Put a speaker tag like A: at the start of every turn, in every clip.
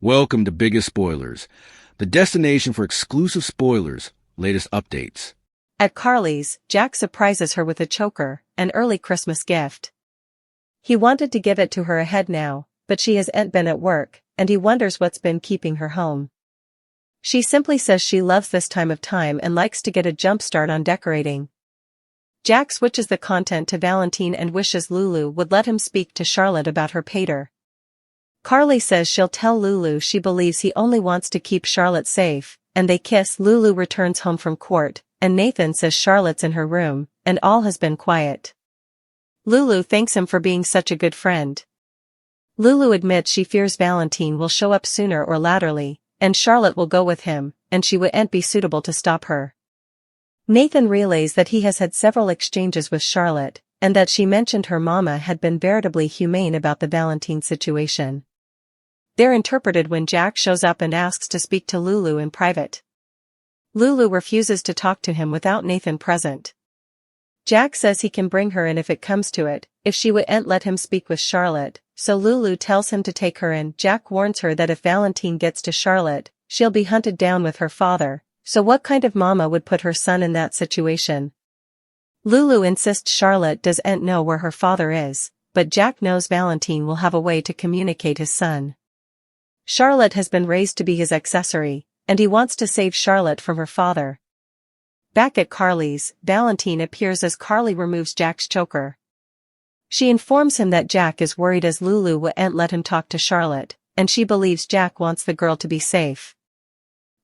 A: Welcome to Biggest Spoilars, the destination for exclusive spoilers, latest updates.
B: At Carly's, Jack surprises her with a choker, an early Christmas gift. He wanted to give it to her ahead now, but she has been at work, and he wonders what's been keeping her home. She simply says she loves this time of time and likes to get a jump start on decorating. Jack switches the content to Valentine and wishes Lulu would let him speak to Charlotte about her pater. Carly says she'll tell Lulu she believes he only wants to keep Charlotte safe, and they kiss. Lulu returns home from court, and Nathan says Charlotte's in her room, and all has been quiet. Lulu thanks him for being such a good friend. Lulu admits she fears Valentine will show up sooner or laterly, and Charlotte will go with him, and she wouldn't be suitable to stop her. Nathan relays that he has had several exchanges with Charlotte, and that she mentioned her mama had been veritably humane about the Valentine situation. They're interpreted when Jack shows up and asks to speak to Lulu in private. Lulu refuses to talk to him without Nathan present. Jack says he can bring her in if it comes to it, if she wouldn't let him speak with Charlotte, so Lulu tells him to take her in. Jack warns her that if Valentine gets to Charlotte, she'll be hunted down with her father, so what kind of mama would put her son in that situation? Lulu insists Charlotte doesn't know where her father is, but Jack knows Valentine will have a way to communicate his son. Charlotte has been raised to be his accessory, and he wants to save Charlotte from her father. Back at Carly's, Valentine appears as Carly removes Jack's choker. She informs him that Jack is worried as Lulu wouldn't let him talk to Charlotte, and she believes Jack wants the girl to be safe.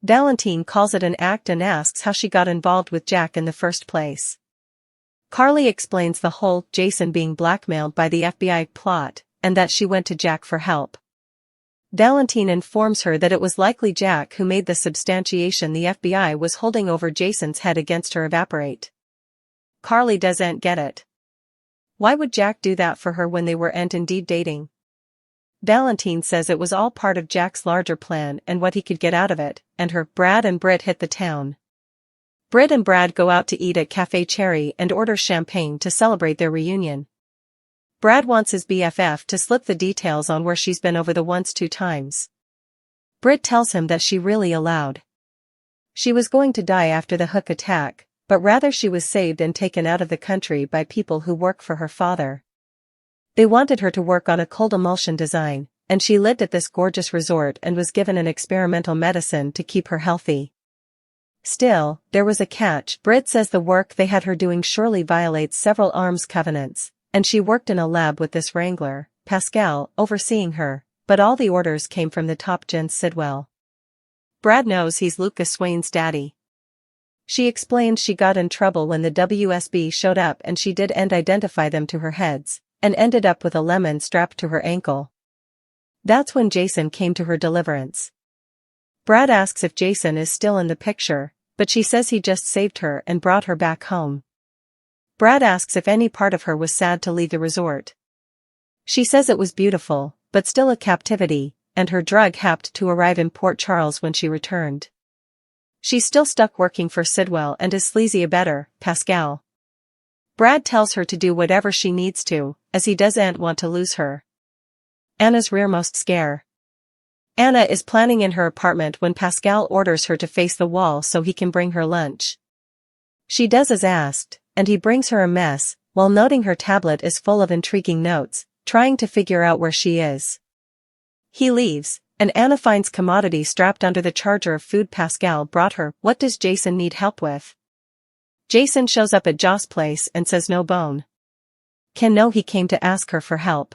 B: Valentine calls it an act and asks how she got involved with Jack in the first place. Carly explains the whole Jason being blackmailed by the FBI plot, and that she went to Jack for help. Valentine informs her that it was likely Jack who made the substantiation the FBI was holding over Jason's head against her evaporate. Carly doesn't get it. Why would Jack do that for her when they weren't indeed dating? Valentine says it was all part of Jack's larger plan and what he could get out of it, and Brad and Britt hit the town. Britt and Brad go out to eat at Café Cherry and order champagne to celebrate their reunion. Brad wants his BFF to slip the details on where she's been over the 2 times. Britt tells him that she really allowed. She was going to die after the Hook attack, but rather she was saved and taken out of the country by people who work for her father. They wanted her to work on a cold emulsion design, and she lived at this gorgeous resort and was given an experimental medicine to keep her healthy. Still, there was a catch. Britt says the work they had her doing surely violates several arms covenants, and she worked in a lab with this wrangler, Pascal, overseeing her, but all the orders came from the top gen Sidwell. Brad knows he's Lucas Swain's daddy. She explains she got in trouble when the WSB showed up and she didn't identify them to her heads, and ended up with a lemon strapped to her ankle. That's when Jason came to her deliverance. Brad asks if Jason is still in the picture, but she says he just saved her and brought her back home. Brad asks if any part of her was sad to leave the resort. She says it was beautiful, but still a captivity, and her drug happened to arrive in Port Charles when she returned. She's still stuck working for Sidwell and is sleazy abettor, Pascal. Brad tells her to do whatever she needs to, as he doesn't want to lose her. Anna's rearmost scare. Anna is planning in her apartment when Pascal orders her to face the wall so he can bring her lunch. She does as asked, and he brings her a mess, while noting her tablet is full of intriguing notes, trying to figure out where she is. He leaves, and Anna finds commodity strapped under the charger of food Pascal brought her. What does Jason need help with? Jason shows up at Joss' place and says no bone. Can know he came to ask her for help.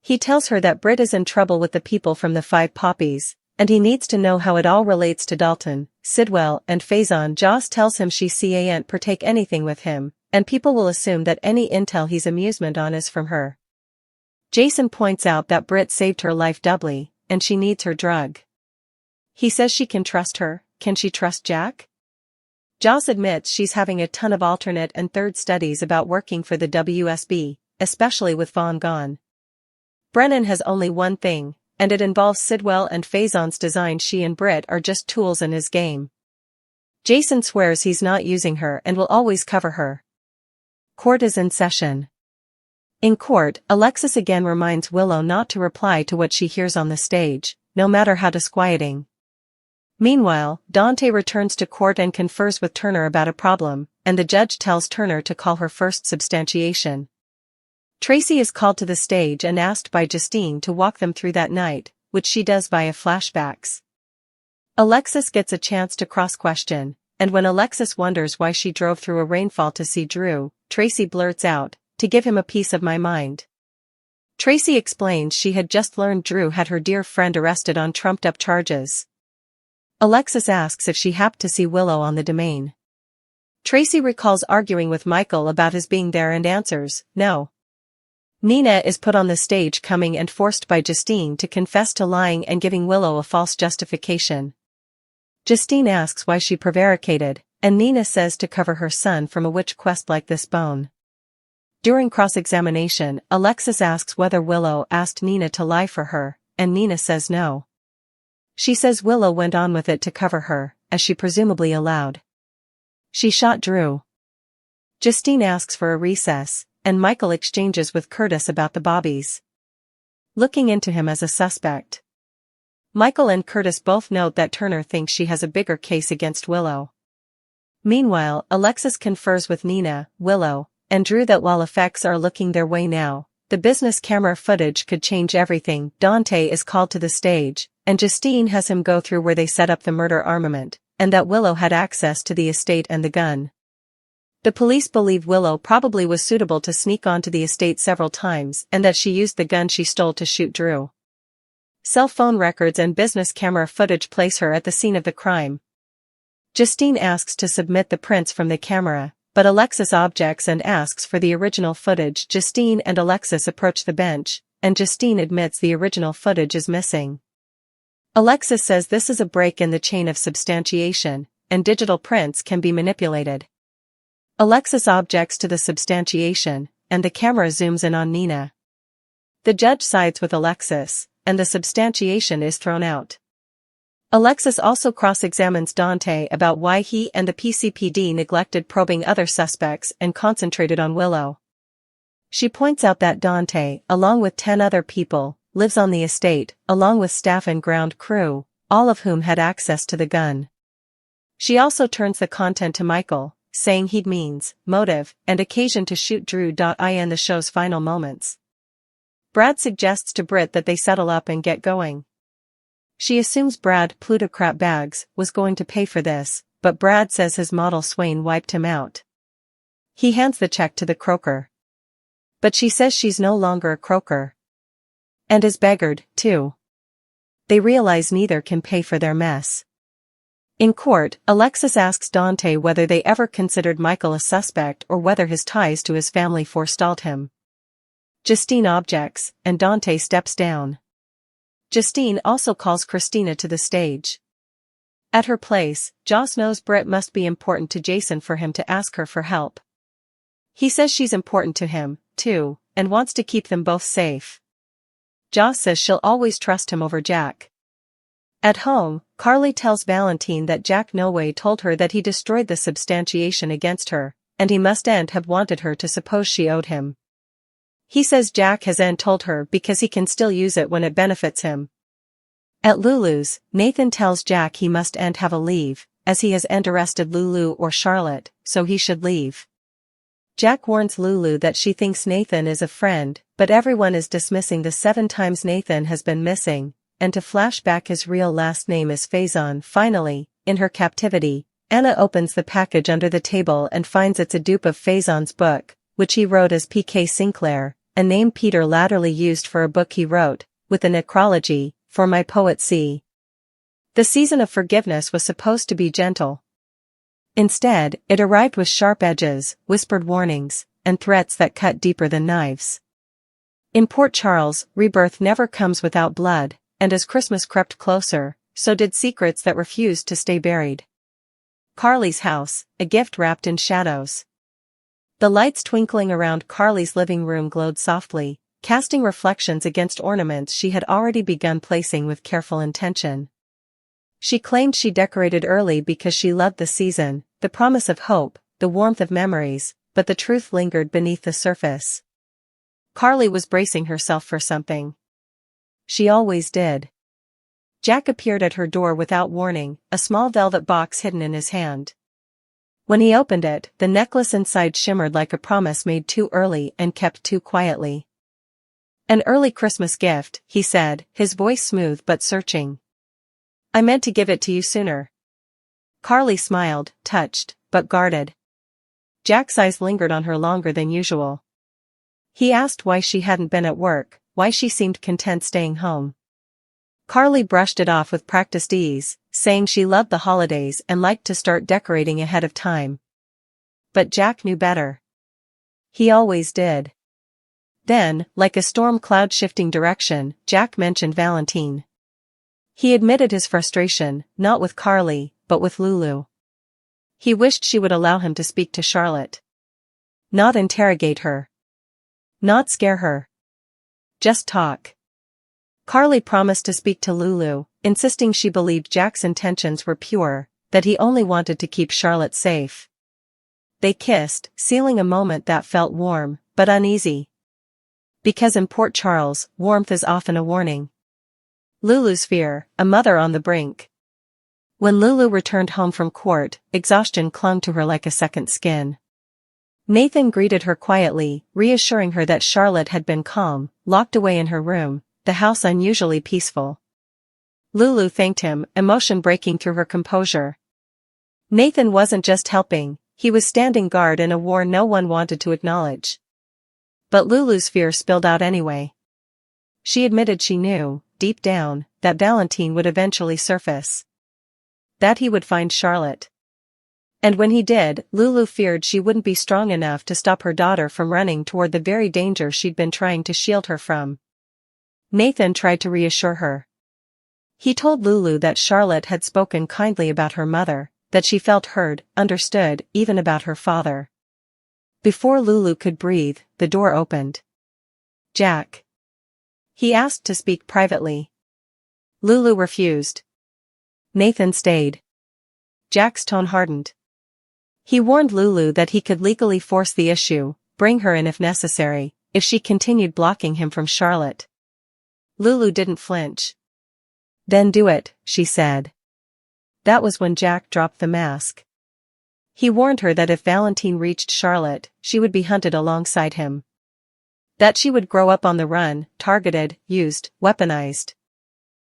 B: He tells her that Britt is in trouble with the people from the 5 Poppies, and he needs to know how it all relates to Dalton, Sidwell, and Faison. Joss tells him she can't partake anything with him, and people will assume that any intel he's amusement on is from her. Jason points out that Britt saved her life doubly, and she needs her drug. He says she can trust her. Can she trust Jack? Joss admits she's having a ton of alternate and third studies about working for the WSB, especially with Vaughn gone. Brennan has only one thing, and it involves Sidwell and Faison's design. She and Britt are just tools in his game. Jason swears he's not using her and will always cover her. Court is in session. In court, Alexis again reminds Willow not to reply to what she hears on the stage, no matter how disquieting. Meanwhile, Dante returns to court and confers with Turner about a problem, and the judge tells Turner to call her first substantiation. Tracy is called to the stage and asked by Justine to walk them through that night, which she does via flashbacks. Alexis gets a chance to cross-question, and when Alexis wonders why she drove through a rainfall to see Drew, Tracy blurts out, "To give him a piece of my mind." Tracy explains she had just learned Drew had her dear friend arrested on trumped-up charges. Alexis asks if she happened to see Willow on the domain. Tracy recalls arguing with Michael about his being there and answers, "No." Nina is put on the stage coming and forced by Justine to confess to lying and giving Willow a false justification. Justine asks why she prevaricated, and Nina says to cover her son from a witch quest like this bone. During cross-examination, Alexis asks whether Willow asked Nina to lie for her, and Nina says no. She says Willow went on with it to cover her, as she presumably allowed. She shot Drew. Justine asks for a recess, and Michael exchanges with Curtis about the Bobbies, looking into him as a suspect. Michael and Curtis both note that Turner thinks she has a bigger case against Willow. Meanwhile, Alexis confers with Nina, Willow, and Drew that while effects are looking their way now, the business camera footage could change everything. Dante is called to the stage, and Justine has him go through where they set up the murder armament, and that Willow had access to the estate and the gun. The police believe Willow probably was suitable to sneak onto the estate several times and that she used the gun she stole to shoot Drew. Cell phone records and business camera footage place her at the scene of the crime. Justine asks to submit the prints from the camera, but Alexis objects and asks for the original footage. Justine and Alexis approach the bench, and Justine admits the original footage is missing. Alexis says this is a break in the chain of substantiation, and digital prints can be manipulated. Alexis objects to the substantiation, and the camera zooms in on Nina. The judge sides with Alexis, and the substantiation is thrown out. Alexis also cross-examines Dante about why he and the PCPD neglected probing other suspects and concentrated on Willow. She points out that Dante, along with 10 other people, lives on the estate, along with staff and ground crew, all of whom had access to the gun. She also turns the content to Michael, saying he'd means, motive, and occasion to shoot Drew. In the show's final moments, Brad suggests to Britt that they settle up and get going. She assumes Brad, plutocrat bags, was going to pay for this, but Brad says his model Swain wiped him out. He hands the check to the croaker. But she says she's no longer a croaker. And is beggared, too. They realize neither can pay for their mess. In court, Alexis asks Dante whether they ever considered Michael a suspect or whether his ties to his family forestalled him. Justine objects, and Dante steps down. Justine also calls Christina to the stage. At her place, Joss knows Britt must be important to Jason for him to ask her for help. He says she's important to him, too, and wants to keep them both safe. Joss says she'll always trust him over Jack. At home, Carly tells Valentine that Jack no way told her that he destroyed the substantiation against her, and he must have wanted her to suppose she owed him. He says Jack has told her because he can still use it when it benefits him. At Lulu's, Nathan tells Jack he must have a leave, as he has arrested Lulu or Charlotte, so he should leave. Jack warns Lulu that she thinks Nathan is a friend, but everyone is dismissing the 7 times Nathan has been missing, and to flash back his real last name is Faison. Finally, in her captivity, Anna opens the package under the table and finds it's a dupe of Faison's book, which he wrote as P.K. Sinclair, a name Peter latterly used for a book he wrote, with a necrology, for my poet C. The season of forgiveness was supposed to be gentle. Instead, it arrived with sharp edges, whispered warnings, and threats that cut deeper than knives. In Port Charles, rebirth never comes without blood, and as Christmas crept closer, so did secrets that refused to stay buried. Carly's house, a gift wrapped in shadows. The lights twinkling around Carly's living room glowed softly, casting reflections against ornaments she had already begun placing with careful intention. She claimed she decorated early because she loved the season, the promise of hope, the warmth of memories, but the truth lingered beneath the surface. Carly was bracing herself for something. She always did. Jack appeared at her door without warning, a small velvet box hidden in his hand. When he opened it, the necklace inside shimmered like a promise made too early and kept too quietly. "An early Christmas gift," he said, his voice smooth but searching. "I meant to give it to you sooner." Carly smiled, touched, but guarded. Jack's eyes lingered on her longer than usual. He asked why she hadn't been at work, why she seemed content staying home. Carly brushed it off with practiced ease, saying she loved the holidays and liked to start decorating ahead of time. But Jack knew better. He always did. Then, like a storm cloud shifting direction, Jack mentioned Valentine. He admitted his frustration, not with Carly, but with Lulu. He wished she would allow him to speak to Charlotte. Not interrogate her. Not scare her. Just talk. Carly promised to speak to Lulu, insisting she believed Jack's intentions were pure, that he only wanted to keep Charlotte safe. They kissed, sealing a moment that felt warm, but uneasy. Because in Port Charles, warmth is often a warning. Lulu's fear, a mother on the brink. When Lulu returned home from court, exhaustion clung to her like a second skin. Nathan greeted her quietly, reassuring her that Charlotte had been calm, locked away in her room, the house unusually peaceful. Lulu thanked him, emotion breaking through her composure. Nathan wasn't just helping, he was standing guard in a war no one wanted to acknowledge. But Lulu's fear spilled out anyway. She admitted she knew, deep down, that Valentine would eventually surface. That he would find Charlotte. And when he did, Lulu feared she wouldn't be strong enough to stop her daughter from running toward the very danger she'd been trying to shield her from. Nathan tried to reassure her. He told Lulu that Charlotte had spoken kindly about her mother, that she felt heard, understood, even about her father. Before Lulu could breathe, the door opened. "Jack." He asked to speak privately. Lulu refused. Nathan stayed. Jack's tone hardened. He warned Lulu that he could legally force the issue, bring her in if necessary, if she continued blocking him from Charlotte. Lulu didn't flinch. "Then do it," she said. That was when Jack dropped the mask. He warned her that if Valentine reached Charlotte, she would be hunted alongside him. That she would grow up on the run, targeted, used, weaponized.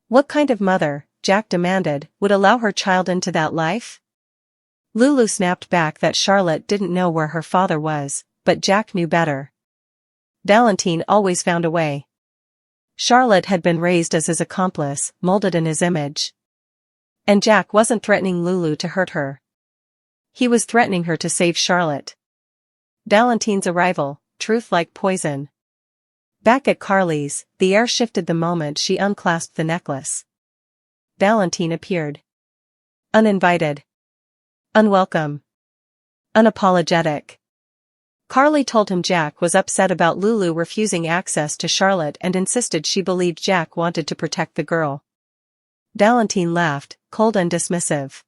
B: What kind of mother, Jack demanded, would allow her child into that life? Lulu snapped back that Charlotte didn't know where her father was, but Jack knew better. Valentine always found a way. Charlotte had been raised as his accomplice, molded in his image. And Jack wasn't threatening Lulu to hurt her. He was threatening her to save Charlotte. Valentine's arrival, truth like poison. Back at Carly's, the air shifted the moment she unclasped the necklace. Valentine appeared. Uninvited. Unwelcome. Unapologetic. Carly told him Jack was upset about Lulu refusing access to Charlotte and insisted she believed Jack wanted to protect the girl. Valentine laughed, cold and dismissive.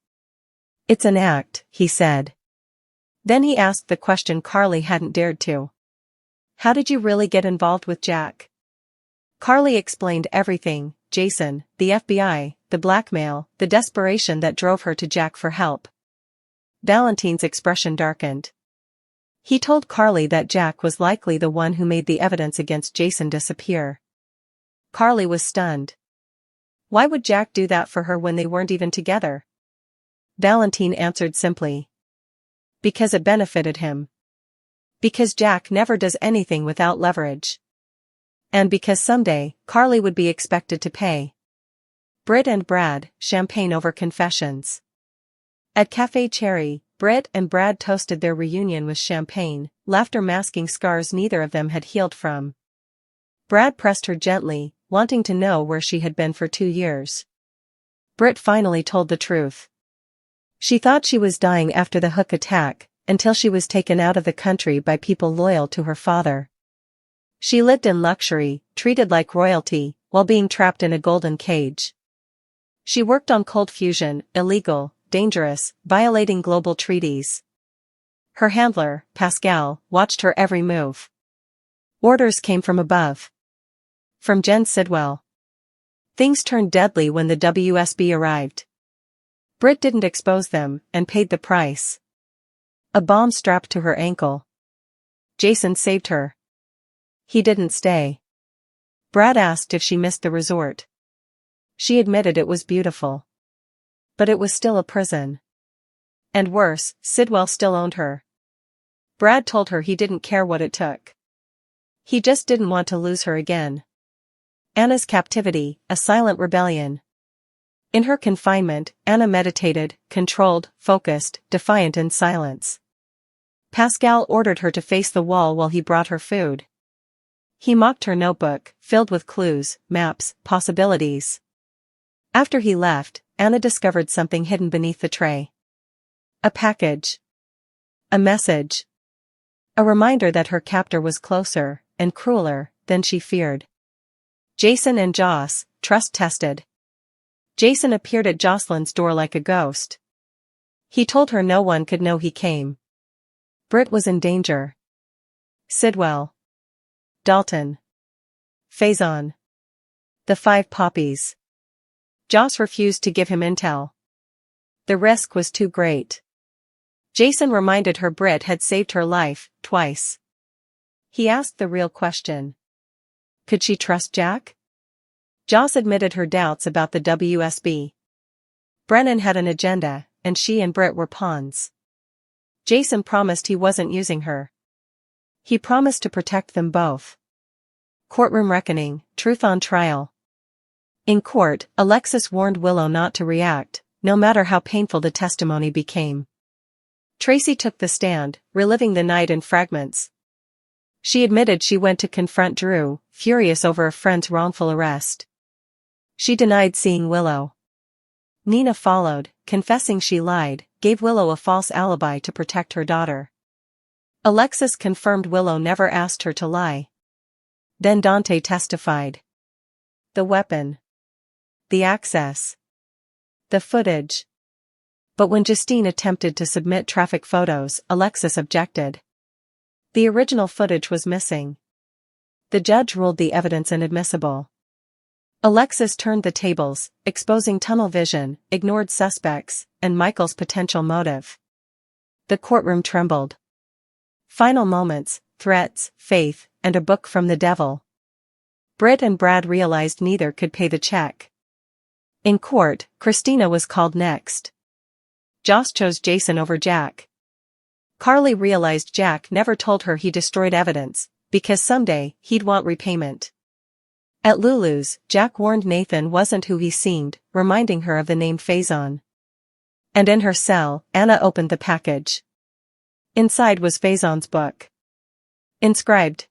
B: "It's an act," he said. Then he asked the question Carly hadn't dared to. "How did you really get involved with Jack?" Carly explained everything, Jason, the FBI, the blackmail, the desperation that drove her to Jack for help. Valentine's expression darkened. He told Carly that Jack was likely the one who made the evidence against Jason disappear. Carly was stunned. Why would Jack do that for her when they weren't even together? Valentine answered simply. Because it benefited him. Because Jack never does anything without leverage. And because someday, Carly would be expected to pay. Britt and Brad, champagne over confessions. At Café Cherry, Britt and Brad toasted their reunion with champagne, laughter masking scars neither of them had healed from. Brad pressed her gently, wanting to know where she had been for 2 years. Britt finally told the truth. She thought she was dying after the Hook attack, until she was taken out of the country by people loyal to her father. She lived in luxury, treated like royalty, while being trapped in a golden cage. She worked on cold fusion, illegal, dangerous, violating global treaties. Her handler, Pascal, watched her every move. Orders came from above. From Jen Sidwell. Things turned deadly when the WSB arrived. Britt didn't expose them and paid the price. A bomb strapped to her ankle. Jason saved her. He didn't stay. Brad asked if she missed the resort. She admitted it was beautiful. But it was still a prison. And worse, Sidwell still owned her. Brad told her he didn't care what it took. He just didn't want to lose her again. Anna's captivity, a silent rebellion. In her confinement, Anna meditated, controlled, focused, defiant in silence. Pascal ordered her to face the wall while he brought her food. He mocked her notebook, filled with clues, maps, possibilities. After he left, Anna discovered something hidden beneath the tray. A package. A message. A reminder that her captor was closer, and crueler, than she feared. Jason and Joss, trust-tested. Jason appeared at Jocelyn's door like a ghost. He told her no one could know he came. Britt was in danger. Sidwell. Dalton. Faison. The 5 poppies. Joss refused to give him intel. The risk was too great. Jason reminded her Britt had saved her life, twice. He asked the real question. Could she trust Jack? Joss admitted her doubts about the WSB. Brennan had an agenda, and she and Britt were pawns. Jason promised he wasn't using her. He promised to protect them both. Courtroom reckoning, truth on trial. In court, Alexis warned Willow not to react, no matter how painful the testimony became. Tracy took the stand, reliving the night in fragments. She admitted she went to confront Drew, furious over a friend's wrongful arrest. She denied seeing Willow. Nina followed, confessing she lied, gave Willow a false alibi to protect her daughter. Alexis confirmed Willow never asked her to lie. Then Dante testified. The weapon. The access. The footage. But when Justine attempted to submit traffic photos, Alexis objected. The original footage was missing. The judge ruled the evidence inadmissible. Alexis turned the tables, exposing tunnel vision, ignored suspects, and Michael's potential motive. The courtroom trembled. Final moments, threats, faith, and a book from the devil. Britt and Brad realized neither could pay the check. In court, Christina was called next. Joss chose Jason over Jack. Carly realized Jack never told her he destroyed evidence, because someday, he'd want repayment. At Lulu's, Jack warned Nathan wasn't who he seemed, reminding her of the name Faison. And in her cell, Anna opened the package. Inside was Faison's book. Inscribed.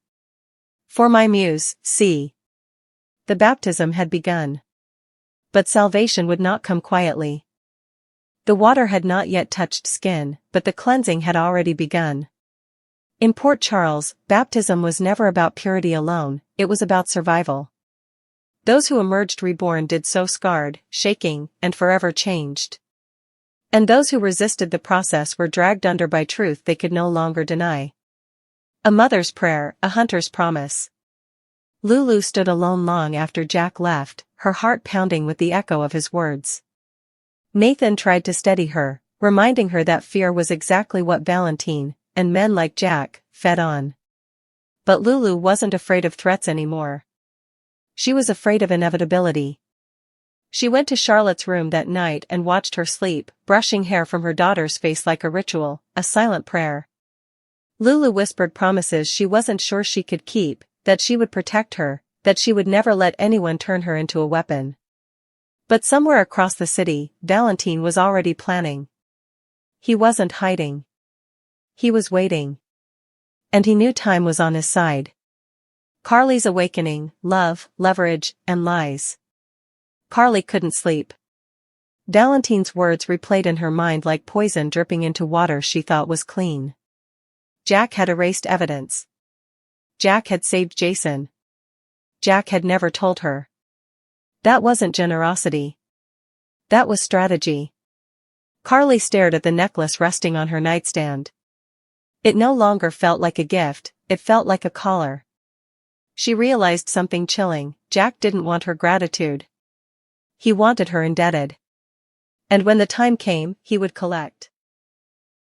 B: For my muse, see. The baptism had begun. But salvation would not come quietly. The water had not yet touched skin, but the cleansing had already begun. In Port Charles, baptism was never about purity alone, it was about survival. Those who emerged reborn did so scarred, shaking, and forever changed. And those who resisted the process were dragged under by truth they could no longer deny. A mother's prayer, a hunter's promise. Lulu stood alone long after Jack left, her heart pounding with the echo of his words. Nathan tried to steady her, reminding her that fear was exactly what Valentine, and men like Jack, fed on. But Lulu wasn't afraid of threats anymore. She was afraid of inevitability. She went to Charlotte's room that night and watched her sleep, brushing hair from her daughter's face like a ritual, a silent prayer. Lulu whispered promises she wasn't sure she could keep, that she would protect her, that she would never let anyone turn her into a weapon. But somewhere across the city, Valentine was already planning. He wasn't hiding. He was waiting. And he knew time was on his side. Carly's awakening, love, leverage, and lies. Carly couldn't sleep. Valentine's words replayed in her mind like poison dripping into water she thought was clean. Jack had erased evidence. Jack had saved Jason. Jack had never told her. That wasn't generosity. That was strategy. Carly stared at the necklace resting on her nightstand. It no longer felt like a gift, it felt like a collar. She realized something chilling, Jack didn't want her gratitude. He wanted her indebted. And when the time came, he would collect.